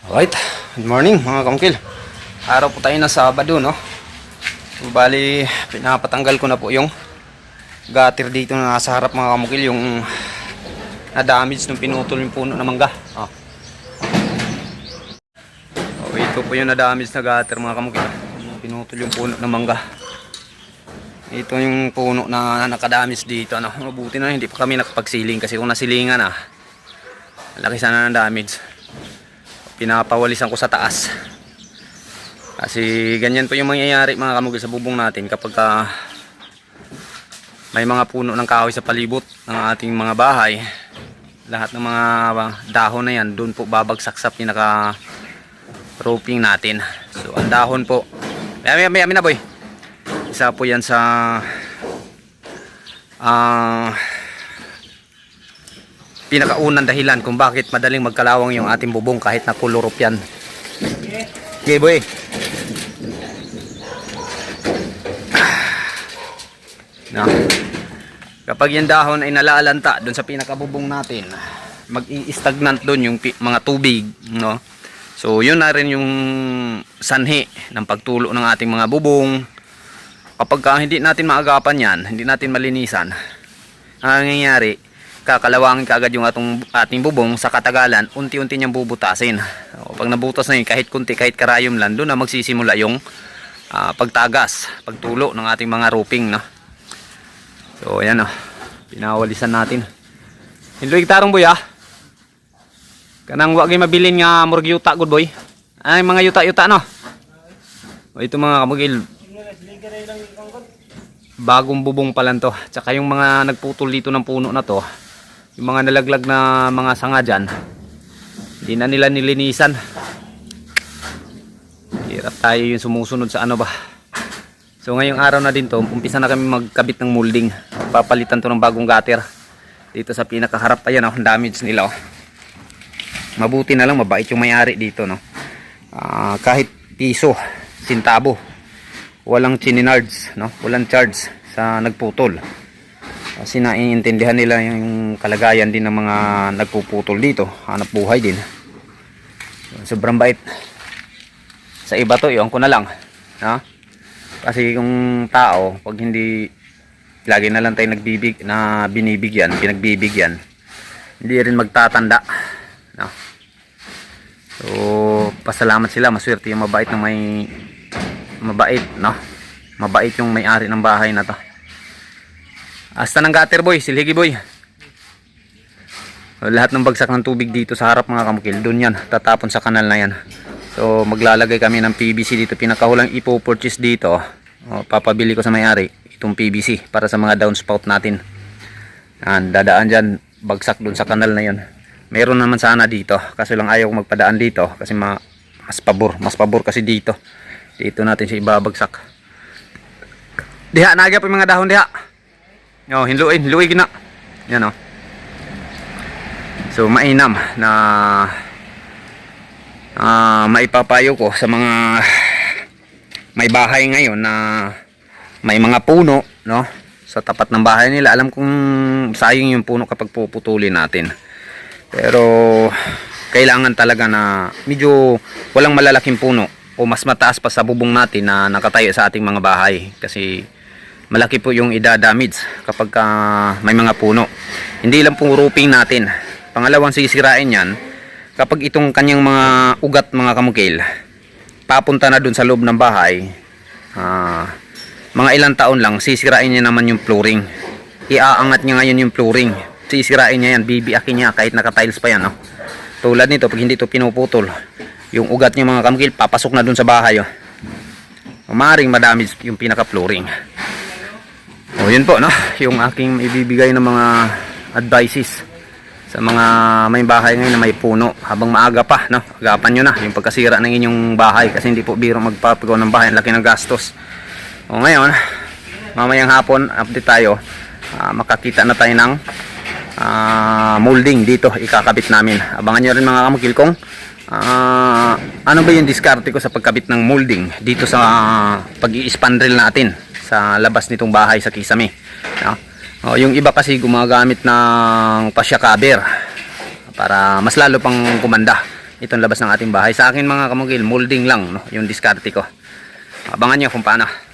Alright, good morning mga kamukil. Araw po tayo na Sabado, no? Bali, pinapatanggal ko na po yung gutter dito na nasa harap mga kamukil, yung na-damage nung pinutol yung puno ng mangga. Ito po yung na-damage na gutter mga kamukil. Pinutol yung puno ng mangga. Ito yung puno na nakadamage dito, ano? Mabuti na hindi pa kami nakapagsiling kasi kung nasilingan na, laki sana ng damage. Pinapawalisan ko sa taas kasi ganyan po yung mangyayari mga kamugil sa bubong natin kapag may mga puno ng kahoy sa palibot ng ating mga bahay. Lahat ng mga dahon na yan doon po babagsak sa pinaka roofing natin. So ang dahon po may na boy, isa po yan sa pinakaunang dahilan kung bakit madaling magkalawang yung ating bubong kahit na kulurop yan. Okay boy. No. Kapag yung dahon ay nalalanta doon sa pinakabubong natin, mag-i-stagnant doon yung mga tubig, no? So yun na rin yung sanhi ng pagtulo ng ating mga bubong. Kapag hindi natin maagapan yan, hindi natin malinisan, ang nangyayari, kakalawangin kaagad yung ating bubong. Sa katagalan, unti-unti niyang bubutasin. O, pag nabutas na yun, kahit kunti, kahit karayom lang, doon na magsisimula yung pagtagas, pagtulo ng ating mga roofing, no? So ayan, pinawalisan natin. Hinloy tarong boy, kanang wag mabilin nga murag yuta good boy. Ay mga yuta-yuta, no? O, ito mga kamugil, bagong bubong pa lang to. Tsaka yung mga nagputol dito ng puno na to, yung mga nalaglag na mga sanga dyan, hindi na nila nilinisan. Hirap tayo yung sumusunod sa ano ba. So ngayong araw na din to, umpisa na kami magkabit ng molding. Papalitan to ng bagong gutter dito sa pinakaharap. Ayan, ang damage nila, mabuti na lang mabait yung may-ari dito, no? Kahit piso, sintabo, walang chininards, no? Walang charge sa nagputol kasi naiintindihan nila yung kalagayan din ng mga nagpuputol dito. Hanap buhay din. Sobrang bait. Sa iba to, iwan ko na lang, ha? Kasi yung tao, pag hindi lagi na lang tayo pinagbibigyan, hindi rin magtatanda, no? So pasalamat sila, maswerte yung mabait na mabait, no? Mabait yung may-ari ng bahay na to. Hasta ng gutter boy, silhigi boy. So, lahat ng bagsak ng tubig dito sa harap mga kamukil, doon yan, tatapon sa kanal na yan. So maglalagay kami ng PVC dito. Pinakahulang ipo-purchase dito, papabili ko sa may-ari itong PVC para sa mga downspout natin. Dadaan dyan, bagsak doon sa kanal na yan. Meron naman sana dito, kasi lang ayaw ko magpadaan dito kasi mas pabor kasi dito natin siya ibabagsak. Diha nagyap yung mga dahon diha. Hinluin gina. Yan, so mainam na maipapayo ko sa mga may bahay ngayon na may mga puno, no, sa tapat ng bahay nila. Alam kong sayang yung puno kapag puputulin natin, pero kailangan talaga na medyo walang malalaking puno o mas mataas pa sa bubong natin na nakatayo sa ating mga bahay, kasi malaki po yung idadamage kapag may mga puno. Hindi lang pong roofing natin. Pangalawang sisirain yan kapag itong kanyang mga ugat mga kamukil papunta na dun sa loob ng bahay. Mga ilang taon lang, sisirain niya naman yung flooring. Iaangat niya ngayon yung flooring, sisirain niya yan, bibiakin niya kahit naka-tiles pa yan, no? Tulad nito, pag hindi ito pinuputol, yung ugat niya mga kamukil papasok na dun sa bahay, maaaring madamage yung pinaka-flooring. Yun po, no, yung aking ibibigay ng mga advices sa mga may bahay ngayon na may puno habang maaga pa, no? Agapan nyo na yung pagkasira ng inyong bahay kasi hindi po biro magpapagawa ng bahay, ang laki ng gastos. Ngayon, mamayang hapon update tayo, makakita na tayo ng molding dito ikakabit namin. Abangan nyo rin mga kamukil kung ano ba yung diskarte ko sa pagkabit ng molding dito sa pag-i-spandrel natin sa labas nitong bahay sa kisame, no? Yung iba kasi gumagamit ng fascia cover para mas lalo pang kumanda. itong labas ng ating bahay. Sa akin mga kamugil, molding lang, no? Yung diskarte ko. Abangan nyo kung paano.